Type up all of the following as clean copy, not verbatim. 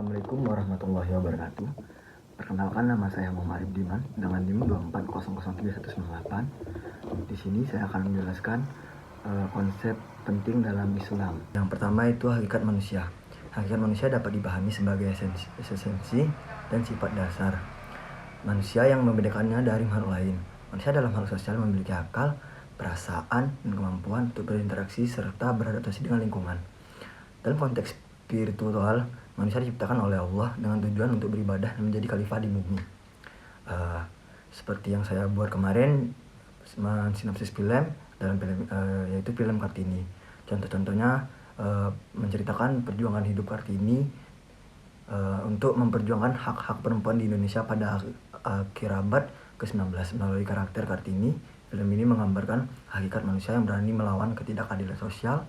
Assalamualaikum warahmatullahi wabarakatuh. Perkenalkan, nama saya Muhammad Arif Diman dengan NIM 2400318. Di sini saya akan menjelaskan konsep penting dalam Islam. Yang pertama itu hakikat manusia. Hakikat manusia dapat dipahami sebagai esensi dan sifat dasar manusia yang membedakannya dari makhluk lain. Manusia dalam hal sosial memiliki akal, perasaan, dan kemampuan untuk berinteraksi serta beradaptasi dengan lingkungan. Dalam konteks spiritual, manusia diciptakan oleh Allah dengan tujuan untuk beribadah dan menjadi khalifah di bumi. Seperti yang saya buat kemarin, sinopsis film dalam film yaitu film Kartini. Contoh-contohnya menceritakan perjuangan hidup Kartini untuk memperjuangkan hak-hak perempuan di Indonesia pada akhir abad ke-19. Melalui karakter Kartini, film ini menggambarkan hakikat manusia yang berani melawan ketidakadilan sosial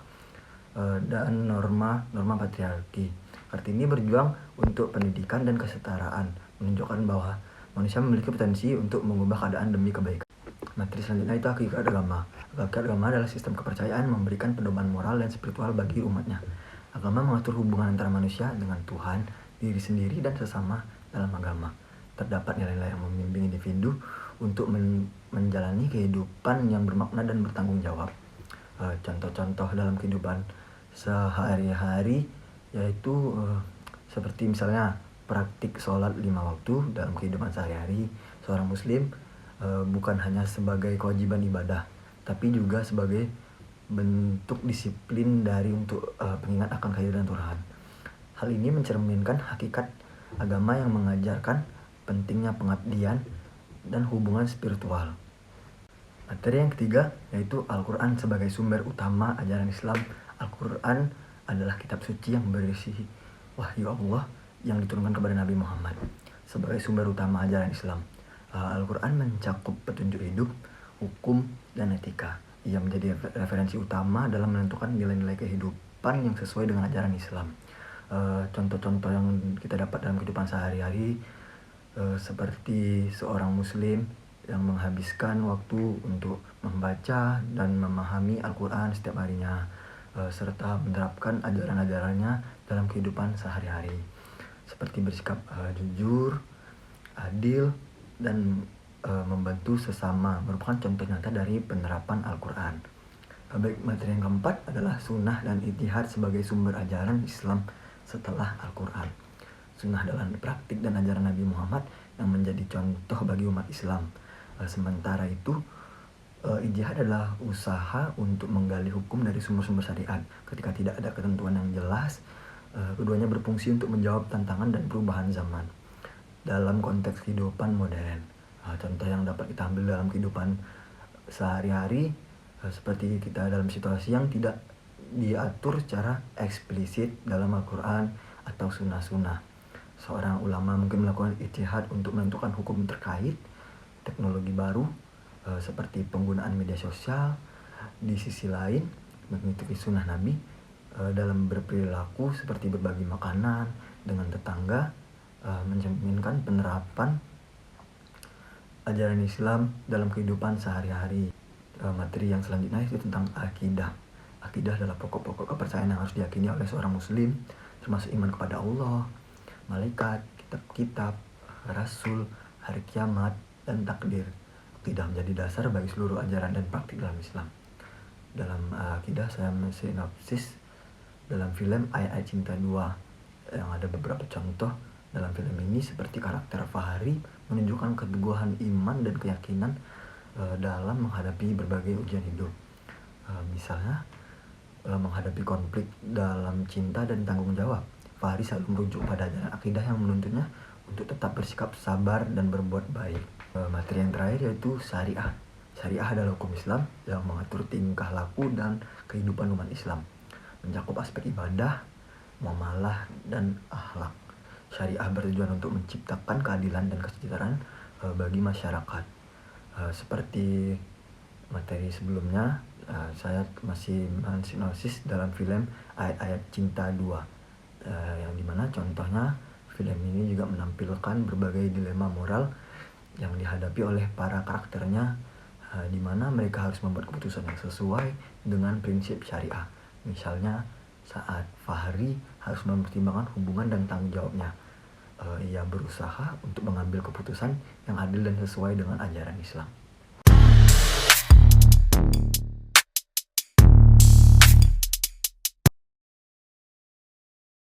dan norma patriarki. Kartini berjuang untuk pendidikan dan kesetaraan, menunjukkan bahwa manusia memiliki potensi untuk mengubah keadaan demi kebaikan. Materi selanjutnya itu hakikat agama. Hakikat agama adalah sistem kepercayaan memberikan pedoman moral dan spiritual bagi umatnya. Agama mengatur hubungan antara manusia dengan Tuhan, diri sendiri, dan sesama. Dalam agama terdapat nilai-nilai yang membimbing individu untuk menjalani kehidupan yang bermakna dan bertanggung jawab. Contoh-contoh dalam kehidupan sehari-hari yaitu seperti misalnya praktik sholat 5 waktu dalam kehidupan sehari-hari. Seorang muslim bukan hanya sebagai kewajiban ibadah, tapi juga sebagai bentuk disiplin dari untuk pengingat akan kehadiran Tuhan. Hal ini mencerminkan hakikat agama yang mengajarkan pentingnya pengabdian dan hubungan spiritual. Materi yang ketiga yaitu Al-Quran sebagai sumber utama ajaran Islam. Al-Quran adalah kitab suci yang berisi wahyu Allah yang diturunkan kepada Nabi Muhammad sebagai sumber utama ajaran Islam. Al-Quran mencakup petunjuk hidup, hukum, dan etika. Ia menjadi referensi utama dalam menentukan nilai-nilai kehidupan yang sesuai dengan ajaran Islam. Contoh-contoh yang kita dapat dalam kehidupan sehari-hari seperti seorang muslim yang menghabiskan waktu untuk membaca dan memahami Al-Quran setiap harinya, serta menerapkan ajaran-ajarannya dalam kehidupan sehari-hari, seperti bersikap jujur, adil, dan membantu sesama, merupakan contoh nyata dari penerapan Al-Quran. Baik, materi yang keempat adalah sunnah dan ijtihad sebagai sumber ajaran Islam setelah Al-Quran. Sunnah adalah praktik dan ajaran Nabi Muhammad yang menjadi contoh bagi umat Islam. Sementara itu, ijtihad adalah usaha untuk menggali hukum dari sumber-sumber syariat. Ketika tidak ada ketentuan yang jelas, keduanya berfungsi untuk menjawab tantangan dan perubahan zaman dalam konteks kehidupan modern. Contoh yang dapat kita ambil dalam kehidupan sehari-hari, seperti kita dalam situasi yang tidak diatur secara eksplisit dalam Al-Quran atau sunnah-sunnah. Seorang ulama mungkin melakukan ijtihad untuk menentukan hukum terkait teknologi baru seperti penggunaan media sosial. Di sisi lain, mengikuti sunnah Nabi dalam berperilaku seperti berbagi makanan dengan tetangga, mencerminkan penerapan ajaran Islam dalam kehidupan sehari-hari. Materi yang selanjutnya itu tentang akidah. Akidah adalah pokok-pokok kepercayaan yang harus diyakini oleh seorang muslim, termasuk iman kepada Allah, malaikat, kitab-kitab, rasul, hari kiamat, dan takdir. Akidah menjadi dasar bagi seluruh ajaran dan praktik dalam Islam. Dalam akidah saya mensinopsis dalam film Ayat-Ayat Cinta 2 yang ada beberapa contoh dalam film ini, seperti karakter Fahri menunjukkan keteguhan iman dan keyakinan dalam menghadapi berbagai ujian hidup. Misalnya menghadapi konflik dalam cinta dan tanggung jawab, Fahri selalu merujuk pada ajaran akidah yang menuntutnya untuk tetap bersikap sabar dan berbuat baik. Materi yang terakhir yaitu syariah. Syariah adalah hukum Islam yang mengatur tingkah laku dan kehidupan umat Islam, mencakup aspek ibadah, muamalah, dan akhlak. Syariah bertujuan untuk menciptakan keadilan dan kesejahteraan bagi masyarakat. Seperti materi sebelumnya, saya masih mensinopsis dalam film Ayat-Ayat Cinta 2, yang dimana contohnya film ini juga menampilkan berbagai dilema moral yang dihadapi oleh para karakternya, di mana mereka harus membuat keputusan yang sesuai dengan prinsip syariah. Misalnya saat Fahri harus mempertimbangkan hubungan dan tanggung jawabnya. Ia berusaha untuk mengambil keputusan yang adil dan sesuai dengan ajaran Islam.